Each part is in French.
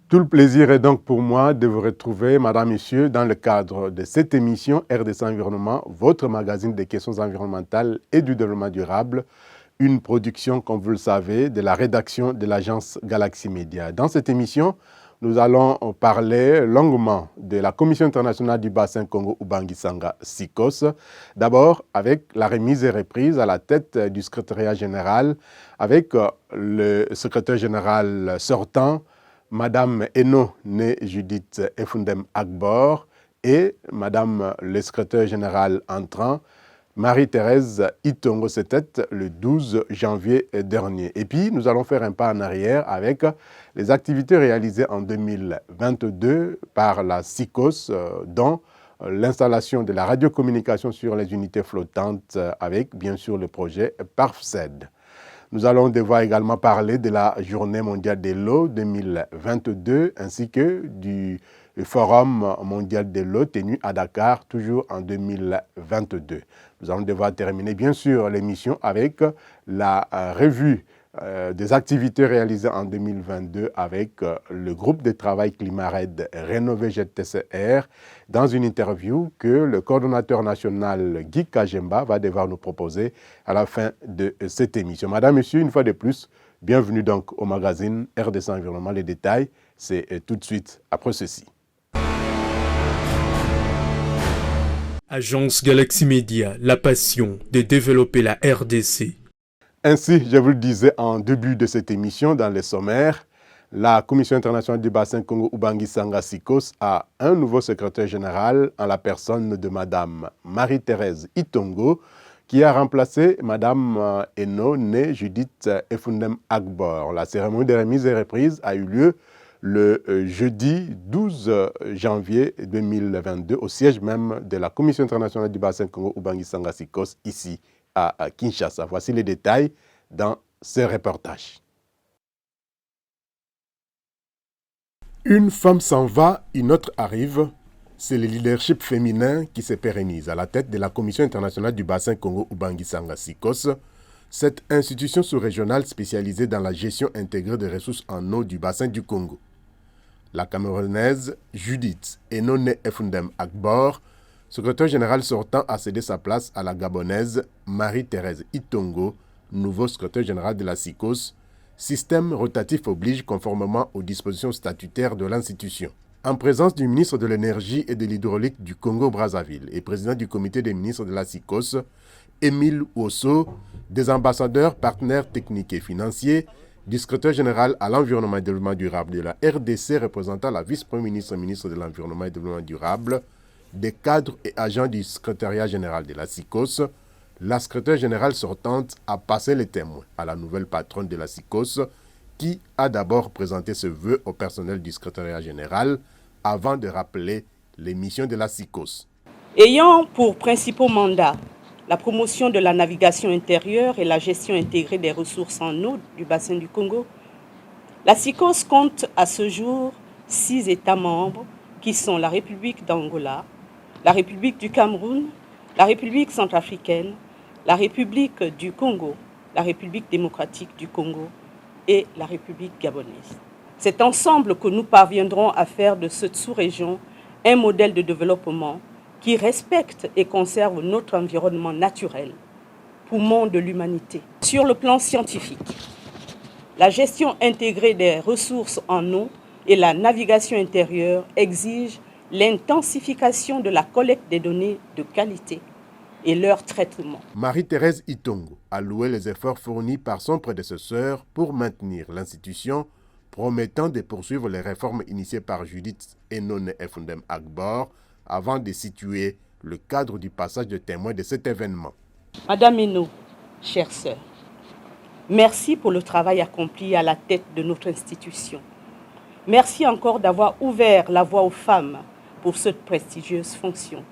Tout le plaisir est donc pour moi de vous retrouver, Madame, Messieurs, dans le cadre de cette émission RDC Environnement, votre magazine des questions environnementales et du développement durable, une production, comme vous le savez, de la rédaction de l'agence Galaxy Media. Dans cette émission, nous allons parler longuement de la Commission internationale du bassin Congo-Ubangi-Sanga, SICOS. D'abord, avec la remise et reprise à la tête du secrétariat général, avec le secrétaire général sortant, Madame Eno Né Judith Efundem Agbor et Madame le secrétaire général entrant, Marie-Thérèse Itongo, c'était le 12 janvier dernier. Et puis, nous allons faire un pas en arrière avec les activités réalisées en 2022 par la SICOS, dont l'installation de la radiocommunication sur les unités flottantes avec, bien sûr, le projet PARFSED. Nous allons devoir également parler de la Journée mondiale de l'eau 2022 ainsi que du Forum mondial de l'eau tenu à Dakar, toujours en 2022. Nous allons devoir terminer bien sûr l'émission avec la revue des activités réalisées en 2022 avec le groupe de travail Climat-RED Rénové GTCR dans une interview que le coordonnateur national Guy Kajemba va devoir nous proposer à la fin de cette émission. Madame, Monsieur, une fois de plus, bienvenue donc au magazine RDC Environnement. Les détails, c'est tout de suite après ceci. Agence Galaxy Media, la passion de développer la RDC. Ainsi, je vous le disais en début de cette émission, dans les sommaires, la Commission internationale du bassin Congo-Ubangi-Sanga SICOS a un nouveau secrétaire général en la personne de Madame Marie-Thérèse Itongo, qui a remplacé Madame Eno Né Judith Efundem Agbor. La cérémonie de remise et reprise a eu lieu le jeudi 12 janvier 2022 au siège même de la Commission internationale du bassin Congo-Ubangi-Sanga SICOS, ici à Kinshasa. Voici les détails dans ce reportage. Une femme s'en va, une autre arrive. C'est le leadership féminin qui se pérennise à la tête de la Commission internationale du bassin Congo-Ubangi-Sanga SICOS, cette institution sous-régionale spécialisée dans la gestion intégrée des ressources en eau du bassin du Congo. La Camerounaise Judith Eno Né Efundem Agbor, secrétaire général sortant, a cédé sa place à la Gabonaise Marie-Thérèse Itongo, nouveau secrétaire général de la SICOS, système rotatif oblige conformément aux dispositions statutaires de l'institution. En présence du ministre de l'Énergie et de l'Hydraulique du Congo-Brazzaville et président du comité des ministres de la SICOS, Émile Wosso, des ambassadeurs, partenaires techniques et financiers, du secrétaire général à l'environnement et développement durable de la RDC représentant la vice-premier ministre et ministre de l'Environnement et développement durable, des cadres et agents du secrétariat général de la SICOS, la secrétaire générale sortante a passé les témoins à la nouvelle patronne de la SICOS, qui a d'abord présenté ce vœu au personnel du secrétariat général avant de rappeler les missions de la SICOS. Ayant pour principaux mandats la promotion de la navigation intérieure et la gestion intégrée des ressources en eau du bassin du Congo, la SICOS compte à ce jour 6 États membres qui sont la République d'Angola, la République du Cameroun, la République centrafricaine, la République du Congo, la République démocratique du Congo et la République gabonaise. C'est ensemble que nous parviendrons à faire de cette sous-région un modèle de développement qui respecte et conserve notre environnement naturel, poumon de l'humanité. Sur le plan scientifique, la gestion intégrée des ressources en eau et la navigation intérieure exigent l'intensification de la collecte des données de qualité et leur traitement. Marie-Thérèse Itongo a loué les efforts fournis par son prédécesseur pour maintenir l'institution, promettant de poursuivre les réformes initiées par Judith Eno Né Efundem Agbor avant de situer le cadre du passage de témoin de cet événement. Madame Eno, chère sœur, merci pour le travail accompli à la tête de notre institution. Merci encore d'avoir ouvert la voie aux femmes pour cette prestigieuse fonction.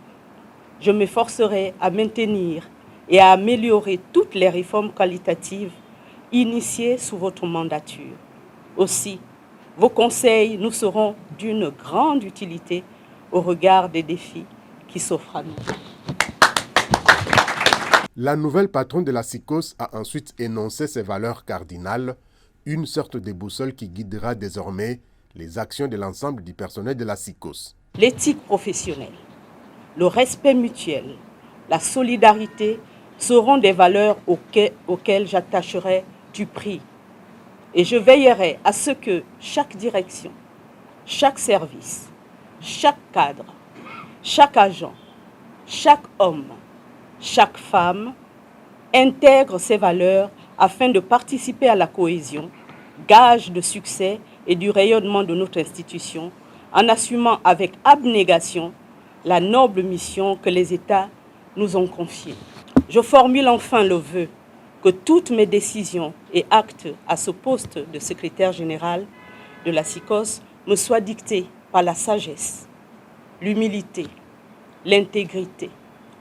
Je m'efforcerai à maintenir et à améliorer toutes les réformes qualitatives initiées sous votre mandature. Aussi, vos conseils nous seront d'une grande utilité au regard des défis qui s'offrent à nous. La nouvelle patronne de la SICOS a ensuite énoncé ses valeurs cardinales, une sorte de boussole qui guidera désormais les actions de l'ensemble du personnel de la SICOS. L'éthique professionnelle, le respect mutuel, la solidarité seront des valeurs auxquelles j'attacherai du prix. Et je veillerai à ce que chaque direction, chaque service, chaque cadre, chaque agent, chaque homme, chaque femme intègre ces valeurs afin de participer à la cohésion, gage de succès et du rayonnement de notre institution, en assumant avec abnégation la noble mission que les États nous ont confiée. Je formule enfin le vœu que toutes mes décisions et actes à ce poste de secrétaire général de la SICOS me soient dictés par la sagesse, l'humilité, l'intégrité,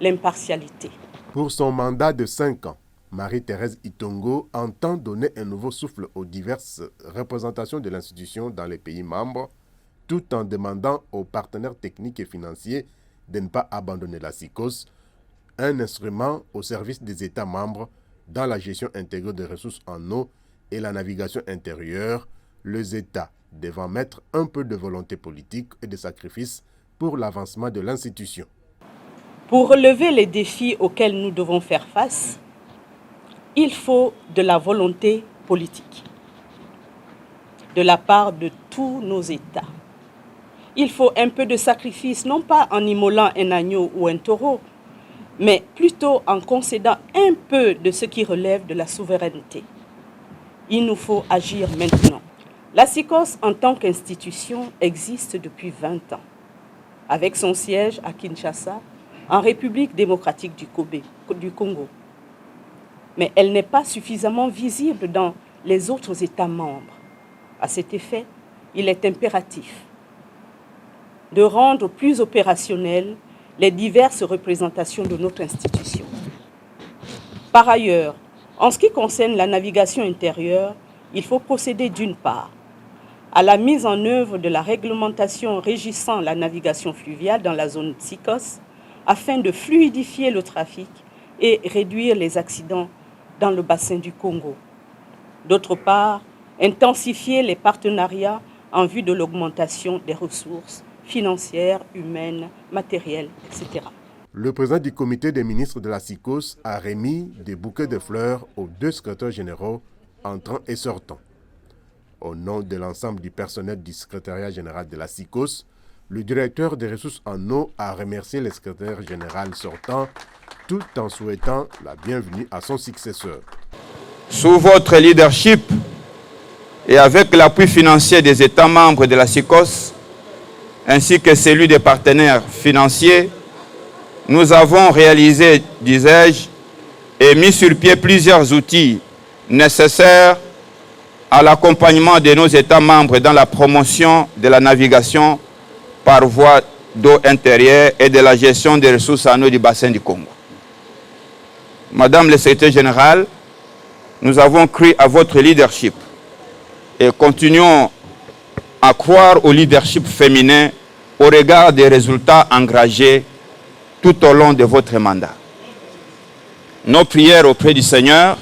l'impartialité. Pour son mandat de 5 ans, Marie-Thérèse Itongo entend donner un nouveau souffle aux diverses représentations de l'institution dans les pays membres, tout en demandant aux partenaires techniques et financiers de ne pas abandonner la SICOS, un instrument au service des États membres dans la gestion intégrée des ressources en eau et la navigation intérieure, les États devant mettre un peu de volonté politique et de sacrifice pour l'avancement de l'institution. Pour relever les défis auxquels nous devons faire face, il faut de la volonté politique de la part de tous nos États. Il faut un peu de sacrifice, non pas en immolant un agneau ou un taureau, mais plutôt en concédant un peu de ce qui relève de la souveraineté. Il nous faut agir maintenant. La SICOS, en tant qu'institution, existe depuis 20 ans, avec son siège à Kinshasa, en République démocratique du Congo. Mais elle n'est pas suffisamment visible dans les autres États membres. À cet effet, il est impératif de rendre plus opérationnelles les diverses représentations de notre institution. Par ailleurs, en ce qui concerne la navigation intérieure, il faut procéder d'une part à la mise en œuvre de la réglementation régissant la navigation fluviale dans la zone SICOS afin de fluidifier le trafic et réduire les accidents dans le bassin du Congo. D'autre part, intensifier les partenariats en vue de l'augmentation des ressources financières, humaines, matérielles, etc. Le président du comité des ministres de la SICOS a remis des bouquets de fleurs aux 2 secrétaires généraux entrant et sortant. Au nom de l'ensemble du personnel du secrétariat général de la SICOS, le directeur des ressources en eau a remercié le secrétaire général sortant tout en souhaitant la bienvenue à son successeur. Sous votre leadership et avec l'appui financier des États membres de la SICOS, ainsi que celui des partenaires financiers, nous avons réalisé, disais-je, et mis sur pied plusieurs outils nécessaires à l'accompagnement de nos États membres dans la promotion de la navigation par voie d'eau intérieure et de la gestion des ressources en eau du bassin du Congo. Madame le secrétaire général, nous avons cru à votre leadership et continuons à croire au leadership féminin au regard des résultats engagés tout au long de votre mandat. Nos prières auprès du Seigneur,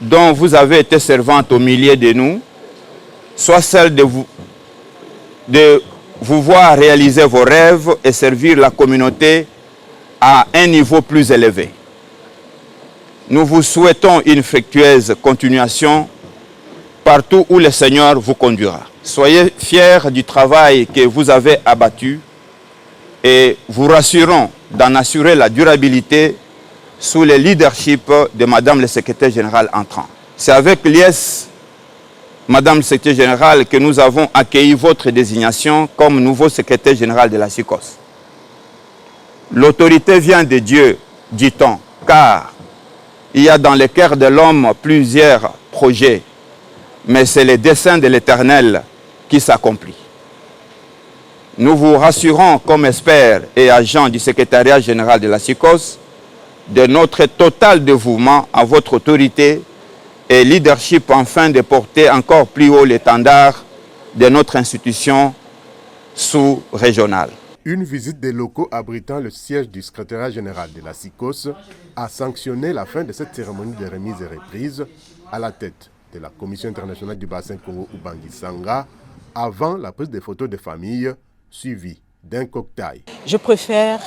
dont vous avez été servante au milieu de nous, soient celles de vous voir réaliser vos rêves et servir la communauté à un niveau plus élevé. Nous vous souhaitons une fructueuse continuation partout où le Seigneur vous conduira. Soyez fiers du travail que vous avez abattu et vous rassurons d'en assurer la durabilité sous le leadership de Madame le secrétaire général entrant. C'est avec liesse, Madame le secrétaire général, que nous avons accueilli votre désignation comme nouveau secrétaire général de la SICOS. L'autorité vient de Dieu, dit-on, car il y a dans le cœur de l'homme plusieurs projets, mais c'est le dessein de l'Éternel qui s'accomplit. Nous vous rassurons comme experts et agents du secrétariat général de la SICOS de notre total dévouement à votre autorité et leadership afin de porter encore plus haut l'étendard de notre institution sous-régionale. Une visite des locaux abritant le siège du secrétariat général de la SICOS a sanctionné la fin de cette cérémonie de remise et reprise à la tête de la Commission internationale du bassin Congo Ubangi Sanga, avant la prise des photos de famille suivie d'un cocktail. Je préfère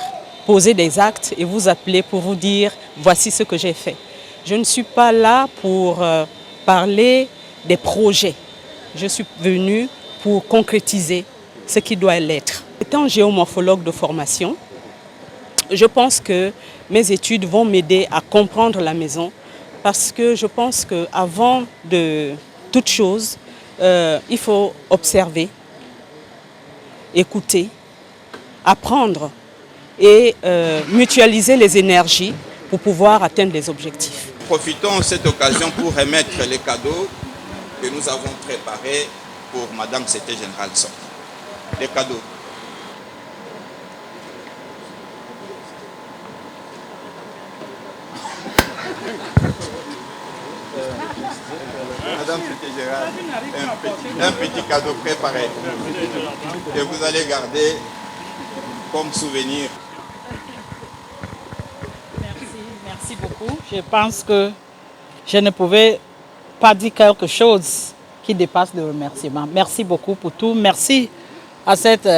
poser des actes et vous appeler pour vous dire voici ce que j'ai fait. Je ne suis pas là pour parler des projets. Je suis venue pour concrétiser ce qui doit l'être. Étant géomorphologue de formation, je pense que mes études vont m'aider à comprendre la maison parce que je pense qu'avant de toute chose, il faut observer, écouter, apprendre et mutualiser les énergies pour pouvoir atteindre les objectifs. Profitons de cette occasion pour remettre les cadeaux que nous avons préparés pour Madame Secrétaire Générale Son. Les cadeaux. Madame Secrétaire Générale, un petit cadeau préparé que vous allez garder comme souvenir. Merci beaucoup. Je pense que je ne pouvais pas dire quelque chose qui dépasse le remerciement. Merci beaucoup pour tout. Merci à cette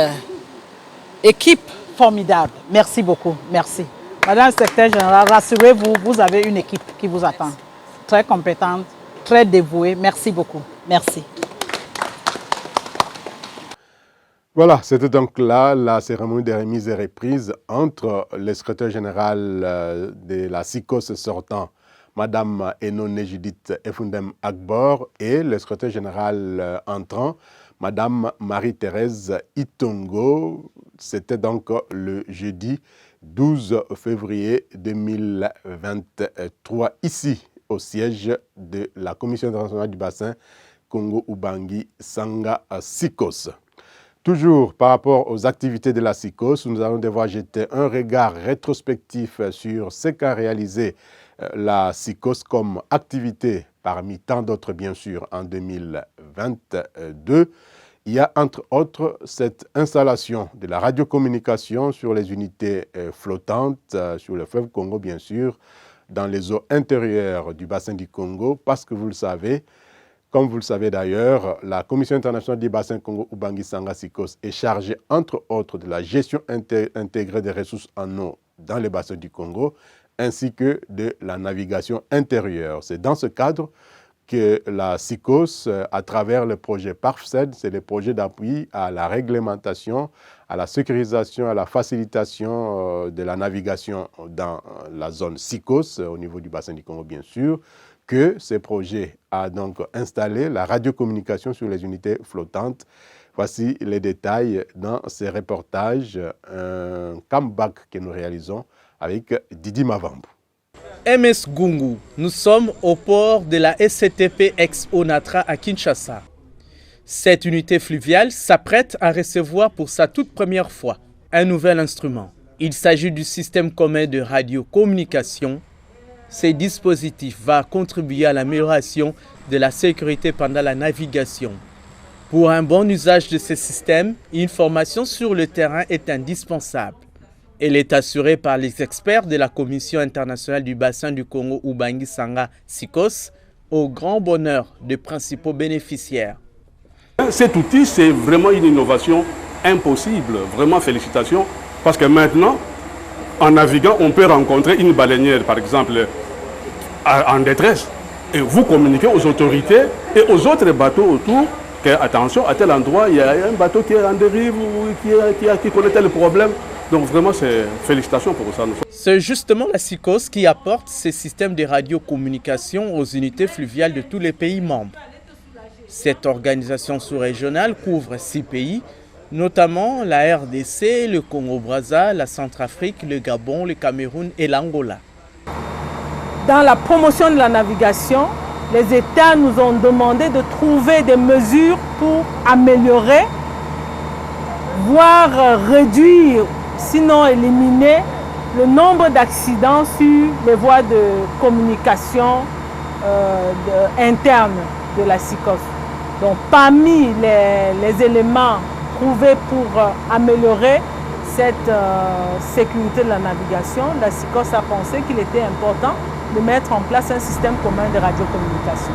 équipe formidable. Merci beaucoup. Merci. Madame la Secrétaire Générale, rassurez-vous, vous avez une équipe qui vous attend. Très compétente, très dévouée. Merci beaucoup. Merci. Voilà, c'était donc là la cérémonie de remise et reprise entre le secrétaire général de la SICOS sortant, Madame Enone Judith Efundem Agbor, et le secrétaire général entrant, Madame Marie-Thérèse Itongo. C'était donc le jeudi 12 février 2023, ici au siège de la Commission internationale du bassin Congo-Ubangi Sanga SICOS. Toujours par rapport aux activités de la SICOS, nous allons devoir jeter un regard rétrospectif sur ce qu'a réalisé la SICOS comme activité parmi tant d'autres bien sûr en 2022. Il y a entre autres cette installation de la radiocommunication sur les unités flottantes sur le fleuve Congo bien sûr, dans les eaux intérieures du bassin du Congo, parce que vous le savez, comme vous le savez d'ailleurs, la Commission internationale du bassin Congo-Ubangi Sanga SICOS est chargée, entre autres, de la gestion intégrée des ressources en eau dans les bassins du Congo, ainsi que de la navigation intérieure. C'est dans ce cadre que la SICOS, à travers le projet PARFSED, c'est le projet d'appui à la réglementation, à la sécurisation, à la facilitation de la navigation dans la zone SICOS, au niveau du bassin du Congo bien sûr, que ce projet a donc installé la radiocommunication sur les unités flottantes. Voici les détails dans ces reportages, un comeback que nous réalisons avec Didi Mavambu. MS Gungu, nous sommes au port de la SCTP ex-Onatra à Kinshasa. Cette unité fluviale s'apprête à recevoir pour sa toute première fois un nouvel instrument. Il s'agit du système commun de radiocommunication. Ce dispositif va contribuer à l'amélioration de la sécurité pendant la navigation. Pour un bon usage de ce système, une formation sur le terrain est indispensable. Elle est assurée par les experts de la Commission internationale du bassin du Congo Ubangi Sanga SICOS, au grand bonheur des principaux bénéficiaires. Cet outil, c'est vraiment une innovation impossible. Vraiment félicitations, parce que maintenant, en naviguant, on peut rencontrer une baleinière, par exemple, en détresse. Et vous communiquez aux autorités et aux autres bateaux autour que, attention, à tel endroit, il y a un bateau qui est en dérive ou qui connaît tel problème. Donc vraiment, c'est félicitations pour ça. C'est justement la SICOS qui apporte ces systèmes de radiocommunication aux unités fluviales de tous les pays membres. Cette organisation sous-régionale couvre 6 pays, notamment la RDC, le Congo-Brazza, la Centrafrique, le Gabon, le Cameroun et l'Angola. Dans la promotion de la navigation, les États nous ont demandé de trouver des mesures pour améliorer, voire réduire, sinon éliminer, le nombre d'accidents sur les voies de communication internes de la SICOS. Donc parmi les éléments trouvés pour améliorer cette sécurité de la navigation, la SICOS a pensé qu'il était important de mettre en place un système commun de radiocommunication.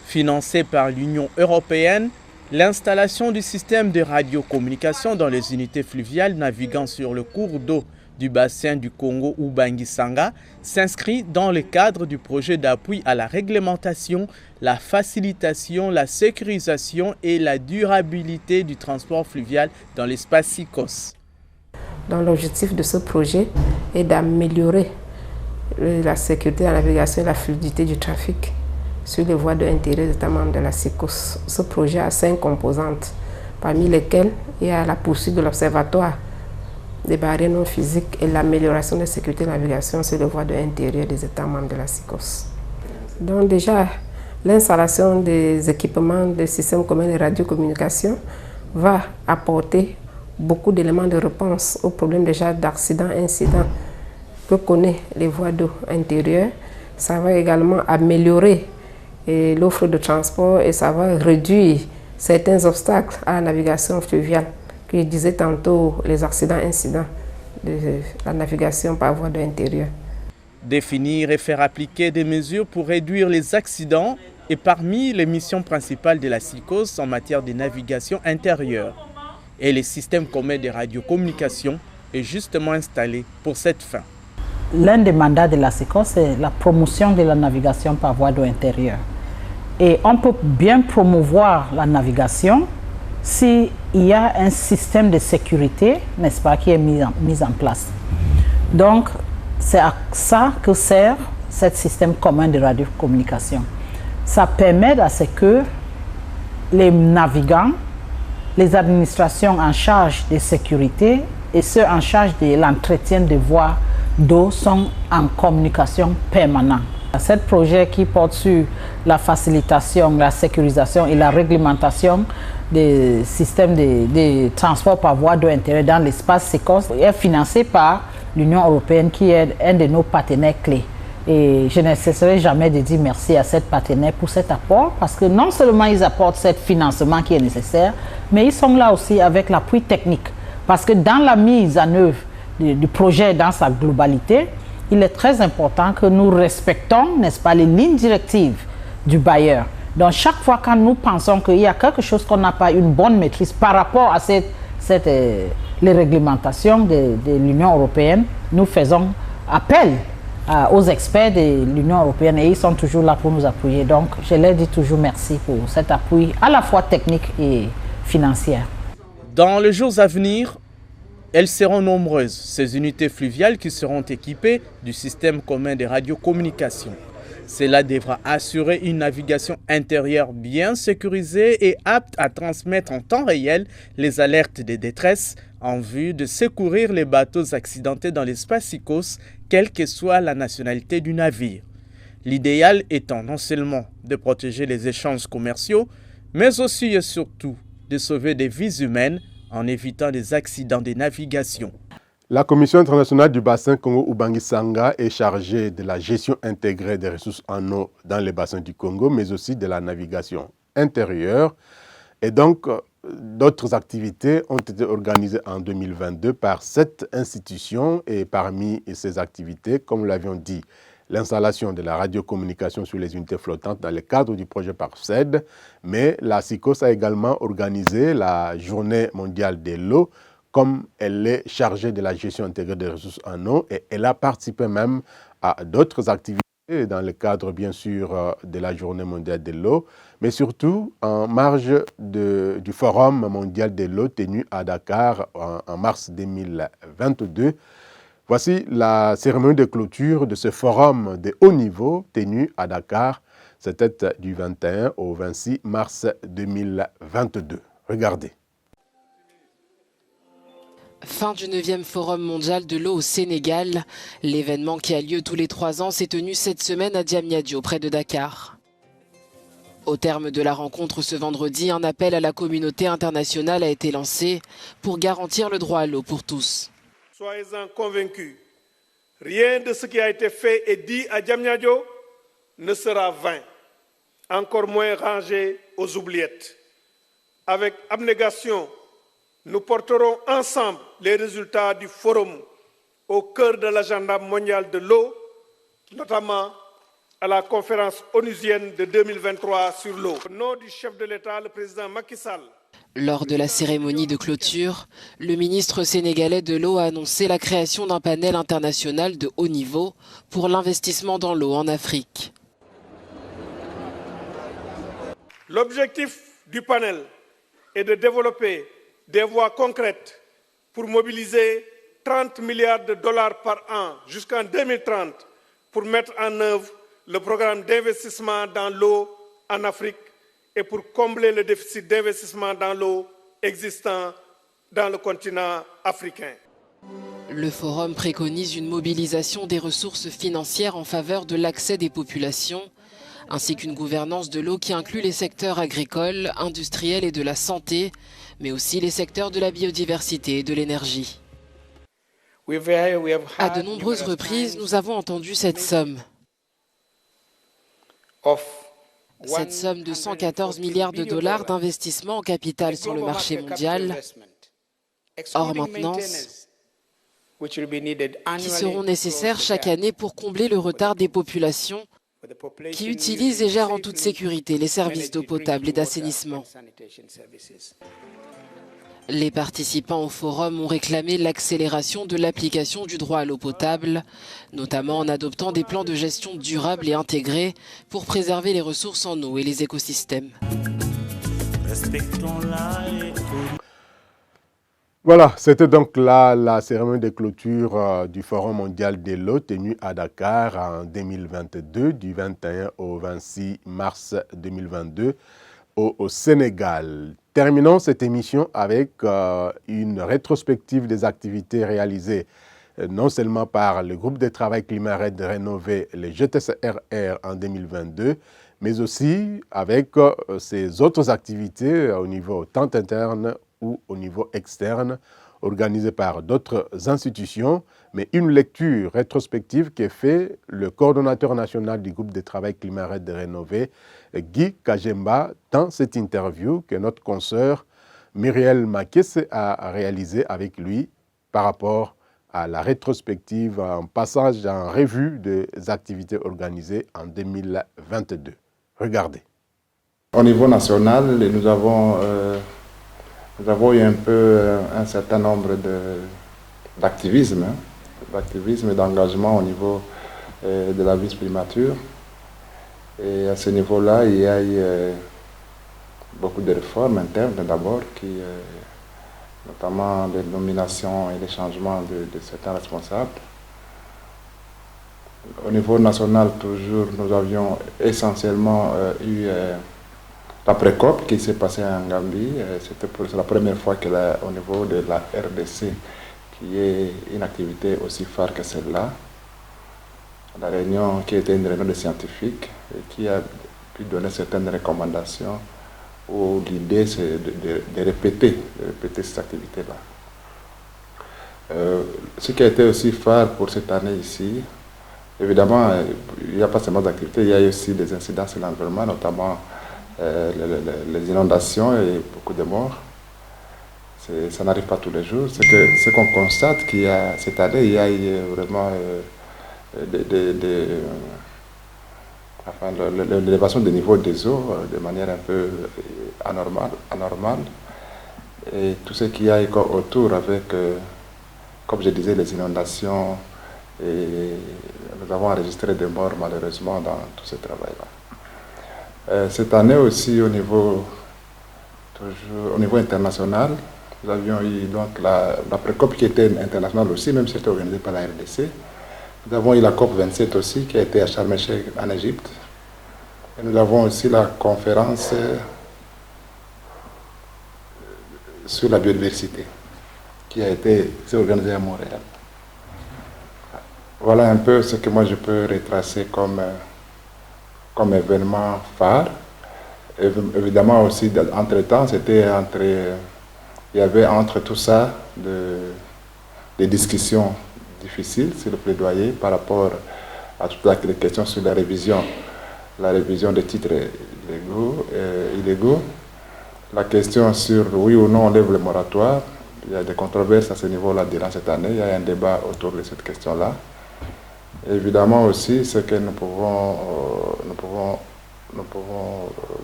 Financé par l'Union européenne, L'installation du système de radiocommunication dans les unités fluviales naviguant sur le cours d'eau du bassin du Congo Ubangi-Sanga s'inscrit dans le cadre du projet d'appui à la réglementation, la facilitation, la sécurisation et la durabilité du transport fluvial dans l'espace SICOS. Donc l'objectif de ce projet est d'améliorer la sécurité de la navigation et la fluidité du trafic sur les voies d'intérêt des États membres de la SICOS. Ce projet a 5 composantes, parmi lesquelles il y a la poursuite de l'observatoire des barrières non physiques et l'amélioration de la sécurité de la navigation sur les voies d'intérêt des États membres de la SICOS. Donc déjà, l'installation des équipements des systèmes communs de radiocommunication va apporter beaucoup d'éléments de réponse aux problèmes déjà d'accidents, incidents que connaissent les voies d'eau intérieures. Ça va également améliorer l'offre de transport et ça va réduire certains obstacles à la navigation fluviale. Que je disais tantôt, les accidents, incidents de la navigation par voie d'eau intérieure. Définir et faire appliquer des mesures pour réduire les accidents est parmi les missions principales de la SICOS en matière de navigation intérieure. Et le système commun de radiocommunication est justement installé pour cette fin. L'un des mandats de la SICOS, c'est la promotion de la navigation par voie d'eau intérieure. Et on peut bien promouvoir la navigation s'il y a un système de sécurité, n'est-ce pas, qui est mis en place. Donc, c'est à ça que sert ce système commun de radiocommunication. Ça permet à ce que les navigants, les administrations en charge de sécurité et ceux en charge de l'entretien des voies d'eau sont en communication permanente. Ce projet qui porte sur la facilitation, la sécurisation et la réglementation des systèmes de transport par voie d'eau intérieure dans l'espace SICOS est financé par l'Union européenne qui est un de nos partenaires clés. Et je ne cesserai jamais de dire merci à cette partenaire pour cet apport parce que non seulement ils apportent ce financement qui est nécessaire, mais ils sont là aussi avec l'appui technique. Parce que dans la mise en œuvre du projet dans sa globalité, il est très important que nous respectons, n'est-ce pas, les lignes directives du bailleur. Donc chaque fois quand nous pensons qu'il y a quelque chose qu'on n'a pas une bonne maîtrise par rapport à les réglementations de l'Union européenne, nous faisons appel aux experts de l'Union européenne et ils sont toujours là pour nous appuyer. Donc je leur dis toujours merci pour cet appui à la fois technique et financier. Dans les jours à venir, elles seront nombreuses, ces unités fluviales qui seront équipées du système commun de radiocommunication. Cela devra assurer une navigation intérieure bien sécurisée et apte à transmettre en temps réel les alertes de détresse en vue de secourir les bateaux accidentés dans l'espace SICOS, quelle que soit la nationalité du navire. L'idéal étant non seulement de protéger les échanges commerciaux, mais aussi et surtout de sauver des vies humaines en évitant des accidents de navigation. La Commission internationale du bassin Congo-Ubangi-Sanga est chargée de la gestion intégrée des ressources en eau dans les bassins du Congo, mais aussi de la navigation intérieure. Et donc, d'autres activités ont été organisées en 2022 par cette institution. Et parmi ces activités, comme nous l'avions dit, l'installation de la radiocommunication sur les unités flottantes dans le cadre du projet PARCED, mais la SICOS a également organisé la Journée mondiale de l'eau, comme elle est chargée de la gestion intégrée des ressources en eau, et elle a participé même à d'autres activités dans le cadre, bien sûr, de la Journée mondiale de l'eau, mais surtout en marge du Forum mondial de l'eau tenu à Dakar en mars 2022. Voici la cérémonie de clôture de ce forum de haut niveau tenu à Dakar. C'était du 21 au 26 mars 2022. Regardez. Fin du 9e Forum mondial de l'eau au Sénégal. L'événement qui a lieu tous les 3 ans s'est tenu cette semaine à Diamniadio, près de Dakar. Au terme de la rencontre ce vendredi, un appel à la communauté internationale a été lancé pour garantir le droit à l'eau pour tous. Soyez-en convaincus, rien de ce qui a été fait et dit à Diamniadio ne sera vain, encore moins rangé aux oubliettes. Avec abnégation, nous porterons ensemble les résultats du forum au cœur de l'agenda mondial de l'eau, notamment à la conférence onusienne de 2023 sur l'eau. Au nom du chef de l'État, le président Macky Sall. Lors de la cérémonie de clôture, le ministre sénégalais de l'eau a annoncé la création d'un panel international de haut niveau pour l'investissement dans l'eau en Afrique. L'objectif du panel est de développer des voies concrètes pour mobiliser 30 milliards de dollars par an jusqu'en 2030 pour mettre en œuvre le programme d'investissement dans l'eau en Afrique et pour combler le déficit d'investissement dans l'eau existant dans le continent africain. Le forum préconise une mobilisation des ressources financières en faveur de l'accès des populations, ainsi qu'une gouvernance de l'eau qui inclut les secteurs agricoles, industriels et de la santé, mais aussi les secteurs de la biodiversité et de l'énergie. À de nombreuses reprises, nous avons entendu cette somme. Cette somme de 114 milliards de dollars d'investissement en capital sur le marché mondial, hors maintenance, qui seront nécessaires chaque année pour combler le retard des populations qui utilisent et gèrent en toute sécurité les services d'eau potable et d'assainissement. Les participants au forum ont réclamé l'accélération de l'application du droit à l'eau potable, notamment en adoptant des plans de gestion durables et intégrés pour préserver les ressources en eau et les écosystèmes. Voilà, c'était donc là la cérémonie de clôture du Forum mondial de l'eau tenue à Dakar en 2022, du 21 au 26 mars 2022 au Sénégal. Terminons cette émission avec une rétrospective des activités réalisées non seulement par le groupe de travail Climat Red Rénové, le GTCRR en 2022, mais aussi avec ces autres activités au niveau tant interne ou au niveau externe, organisées par d'autres institutions, mais une lecture rétrospective qui est faite le coordonnateur national du groupe de travail Climat Red Rénové, Guy Kajemba, dans cette interview que notre consoeur Muriel Makesse a réalisée avec lui par rapport à la rétrospective, un passage en revue des activités organisées en 2022. Regardez. Au niveau national, nous avons eu un peu un certain nombre d'activismes et d'engagement au niveau de la vice-primature. Et à ce niveau-là, il y a eu beaucoup de réformes internes d'abord, notamment les nominations et les changements de certains responsables. Au niveau national, toujours, nous avions essentiellement eu la pré-COP qui s'est passée en Gambie. C'est la première fois qu'au niveau de la RDC, qui est une activité aussi phare que celle-là, la réunion qui était une réunion de scientifiques et qui a pu donner certaines recommandations où l'idée c'est de répéter cette activité-là. Ce qui a été aussi phare pour cette année ici, évidemment, il n'y a pas seulement d'activités, il y a aussi des incidents sur l'environnement, notamment les inondations et beaucoup de morts. Ça n'arrive pas tous les jours. Ce qu'on constate, cette année, il y a eu vraiment l'élévation des niveaux des eaux de manière un peu anormale. Et tout ce qu'il y a autour avec, comme je disais, les inondations, et nous avons enregistré des morts malheureusement dans tout ce travail-là. Cette année aussi, au niveau international, nous avions eu donc la pré-COP qui était internationale aussi, même si c'était organisée par la RDC. Nous avons eu la COP 27 aussi, qui a été à Sharm el-Sheikh en Égypte. Et nous avons aussi la conférence sur la biodiversité, qui a été organisée à Montréal. Voilà un peu ce que moi je peux retracer comme événement phare. Évidemment aussi, entre-temps, il y avait entre tout ça des discussions difficiles sur le plaidoyer par rapport à toutes les questions sur la révision des titres illégaux, la question sur oui ou non on lève le moratoire. Il y a des controverses à ce niveau-là durant cette année, il y a un débat autour de cette question-là. Évidemment aussi, ce que nous pouvons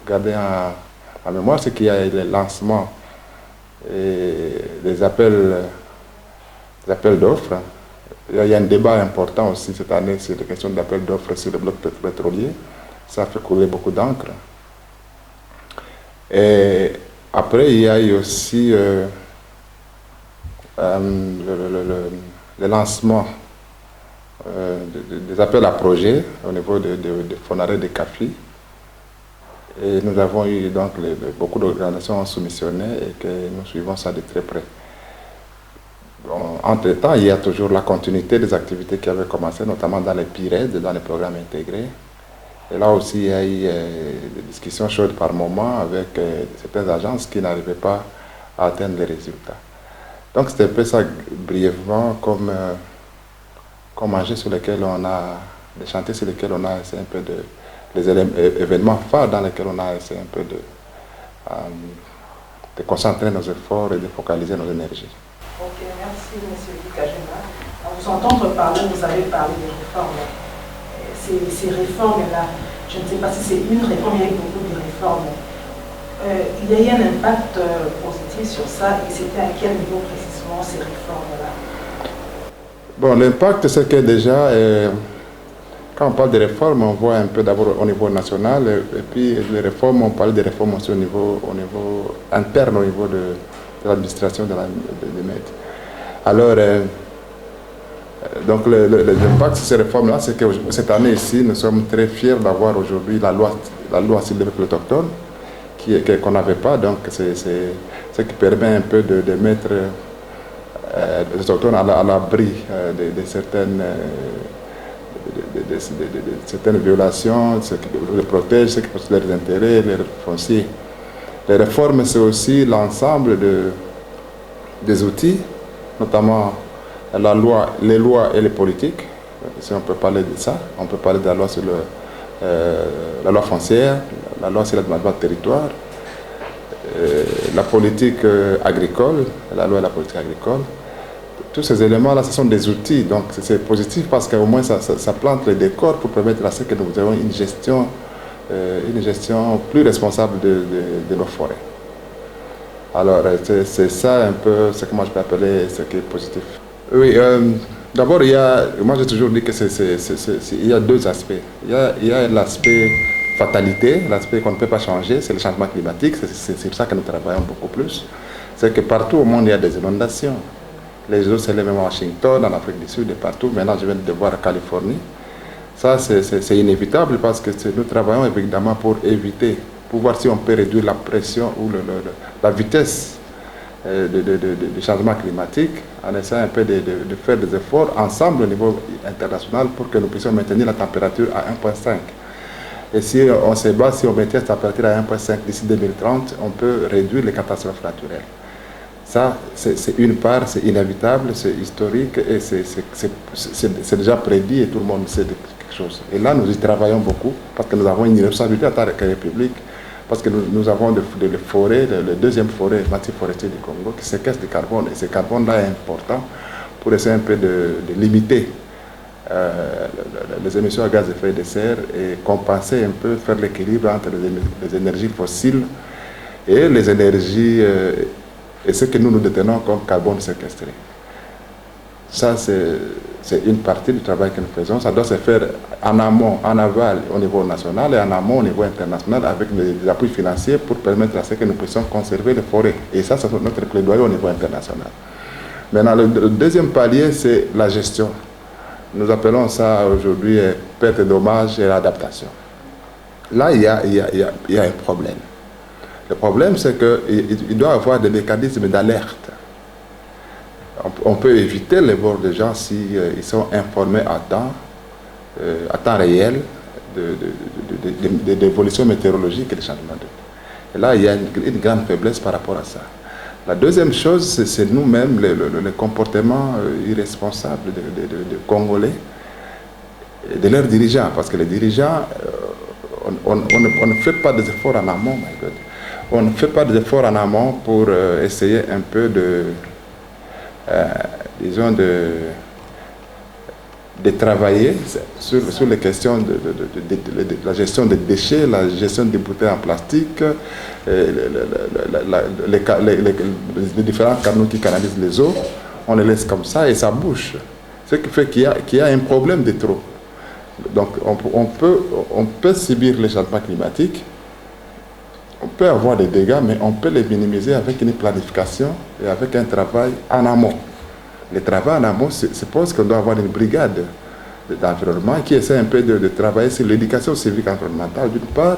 garder en mémoire, c'est qu'il y a les lancements et les appels d'offres. Il y a un débat important aussi cette année sur les questions d'appel d'offres sur le bloc pétrolier. Ça fait couler beaucoup d'encre. Et après, il y a eu aussi le lancement des appels à projets au niveau de Fonaré de CAFI. Et nous avons eu donc beaucoup d'organisations soumissionnées et que nous suivons ça de très près. Bon, entre-temps, il y a toujours la continuité des activités qui avaient commencé, notamment dans les PIRED, dans les programmes intégrés. Et là aussi, il y a eu des discussions chaudes par moment avec certaines agences qui n'arrivaient pas à atteindre les résultats. Donc c'était un peu ça brièvement comme enjeux sur lesquels on a, des chantiers sur lesquels on a essayé un peu les événements phares dans lesquels on a essayé un peu de concentrer nos efforts et de focaliser nos énergies. Ok, merci M. Kajuna. À vous entendre parler, vous avez parlé des réformes. Ces réformes-là, je ne sais pas si c'est une réforme, il y a eu beaucoup de réformes. Il y a eu un impact positif sur ça et c'était à quel niveau précisément ces réformes-là? Bon, l'impact, c'est que déjà, quand on parle de réformes, on voit un peu d'abord au niveau national et puis les réformes, on parle des réformes aussi au niveau interne, au niveau de l'administration de maîtres. Alors, donc l'impact sur ces réformes-là, c'est que cette année ici, nous sommes très fiers d'avoir aujourd'hui la loi sur les peuples autochtones qu'on n'avait pas. Donc c'est ce qui permet un peu de mettre les autochtones à l'abri de certaines violations, ce qui les protège, ce qui protège leurs intérêts, leurs fonciers. Les réformes, c'est aussi l'ensemble des outils, notamment les lois et les politiques. Si on peut parler de ça, on peut parler de la loi sur la loi foncière, la loi sur l'aménagement de territoire, la politique agricole, la loi de la politique agricole. Tous ces éléments-là, ce sont des outils. Donc c'est positif parce qu'au moins ça plante les décors pour permettre à ce que nous ayons une gestion plus responsable de nos forêts. Alors c'est ça un peu ce que moi je peux appeler ce qui est positif. Oui, d'abord moi j'ai toujours dit que il y a deux aspects. Il y a l'aspect fatalité, l'aspect qu'on ne peut pas changer, c'est le changement climatique, c'est sur ça que nous travaillons beaucoup plus. C'est que partout au monde il y a des inondations. Les eaux s'élèvent même à Washington, en Afrique du Sud et partout. Maintenant je viens de voir en Californie. Ça, c'est inévitable parce que nous travaillons évidemment pour éviter, pour voir si on peut réduire la pression ou la vitesse du changement climatique, en essayant un peu de faire des efforts ensemble au niveau international pour que nous puissions maintenir la température à 1,5. Et si on se bat, si on maintient la température à 1,5 d'ici 2030, on peut réduire les catastrophes naturelles. Ça, c'est une part, c'est inévitable, c'est historique et c'est déjà prédit et tout le monde sait de quelque chose. Et là, nous y travaillons beaucoup parce que nous avons une responsabilité en tant que République, parce que nous avons des forêts, le deuxième forêt, massif forestier du Congo, qui séquestre du carbone. Et ce carbone-là est important pour essayer un peu de limiter les émissions à gaz à effet de serre et compenser un peu, faire l'équilibre entre les énergies fossiles et les énergies et ce que nous détenons comme carbone séquestré. Ça, c'est une partie du travail que nous faisons. Ça doit se faire en amont, en aval au niveau national et en amont au niveau international avec des appuis financiers pour permettre à ce que nous puissions conserver les forêts. Et ça, c'est notre plaidoyer au niveau international. Maintenant, le deuxième palier, c'est la gestion. Nous appelons ça aujourd'hui perte et dommages et adaptation. Là, il y a un problème. Le problème, c'est qu'il doit y avoir des mécanismes d'alerte. On peut éviter les morts des gens s'ils sont informés à temps réel de l'évolution météorologique et des changements de. Et là, il y a une grande faiblesse par rapport à ça. La deuxième chose, c'est nous-mêmes, le comportement irresponsable des Congolais et de leurs dirigeants. Parce que les dirigeants, on ne fait pas des efforts en amont, my God. On ne fait pas des efforts en amont pour essayer un peu disons de travailler sur les questions de la gestion des déchets, la gestion des bouteilles en plastique, les différents canaux qui canalisent les eaux. On les laisse comme ça et ça bouge. Ce qui fait qu'il y a un problème de trop. Donc on peut subir les changements climatiques, on peut avoir des dégâts, mais on peut les minimiser avec une planification et avec un travail en amont. Le travail en amont suppose qu'on doit avoir une brigade d'environnement qui essaie un peu de travailler sur l'éducation civique environnementale d'une part,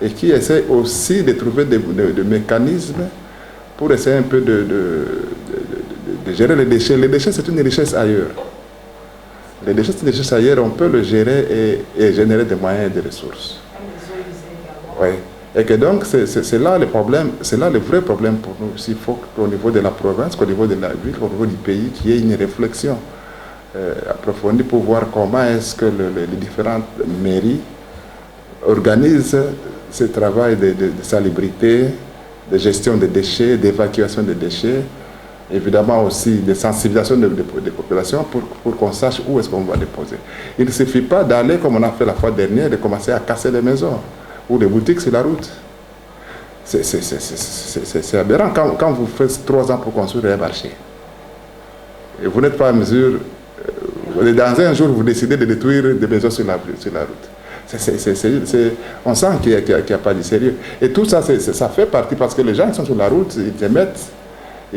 et qui essaie aussi de trouver des mécanismes pour essayer un peu de gérer les déchets. Les déchets, c'est une richesse ailleurs. Les déchets, c'est une richesse ailleurs, on peut le gérer et générer des moyens et des ressources. Oui. Et que donc, c'est là le problème, c'est là le vrai problème pour nous. Il faut qu'au niveau de la province, qu'au niveau de la ville, qu'au niveau du pays, qu'il y ait une réflexion approfondie pour voir comment est-ce que les différentes mairies organisent ce travail de salubrité, de gestion des déchets, d'évacuation des déchets, évidemment aussi de sensibilisation des populations pour qu'on sache où est-ce qu'on va déposer. Il ne suffit pas d'aller, comme on a fait la fois dernière, de commencer à casser les maisons ou les boutiques sur la route. C'est aberrant quand vous faites 3 ans pour construire un marché. Et vous n'êtes pas en mesure, dans un jour, vous décidez de détruire des maisons sur la route. On sent qu'il n'y a pas de sérieux. Et tout ça, ça fait partie, parce que les gens qui sont sur la route, ils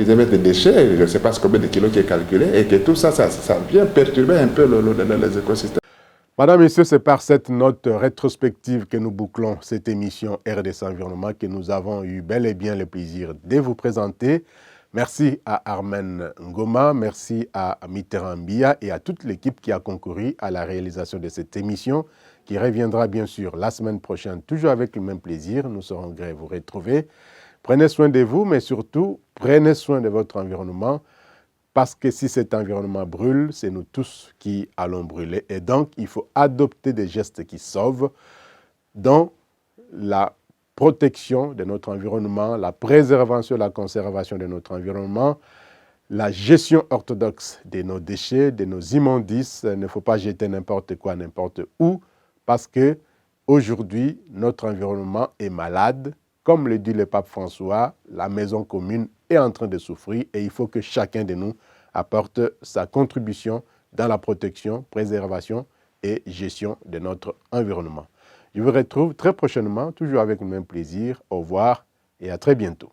émettent des déchets, je ne sais pas combien de kilos qui est calculé, et que tout ça, ça vient perturber un peu les écosystèmes. Madame, Messieurs, c'est par cette note rétrospective que nous bouclons cette émission RDC Environnement que nous avons eu bel et bien le plaisir de vous présenter. Merci à Armen Ngoma, merci à Mitterrand Mbia et à toute l'équipe qui a concouru à la réalisation de cette émission qui reviendra bien sûr la semaine prochaine, toujours avec le même plaisir. Nous serons gré vous retrouver. Prenez soin de vous, mais surtout, prenez soin de votre environnement. Parce que si cet environnement brûle, c'est nous tous qui allons brûler. Et donc, il faut adopter des gestes qui sauvent dans la protection de notre environnement, la préservation, la conservation de notre environnement, la gestion orthodoxe de nos déchets, de nos immondices. Il ne faut pas jeter n'importe quoi, n'importe où, parce que aujourd'hui, notre environnement est malade. Comme le dit le pape François, la maison commune est en train de souffrir et il faut que chacun de nous apporte sa contribution dans la protection, préservation et gestion de notre environnement. Je vous retrouve très prochainement, toujours avec le même plaisir. Au revoir et à très bientôt.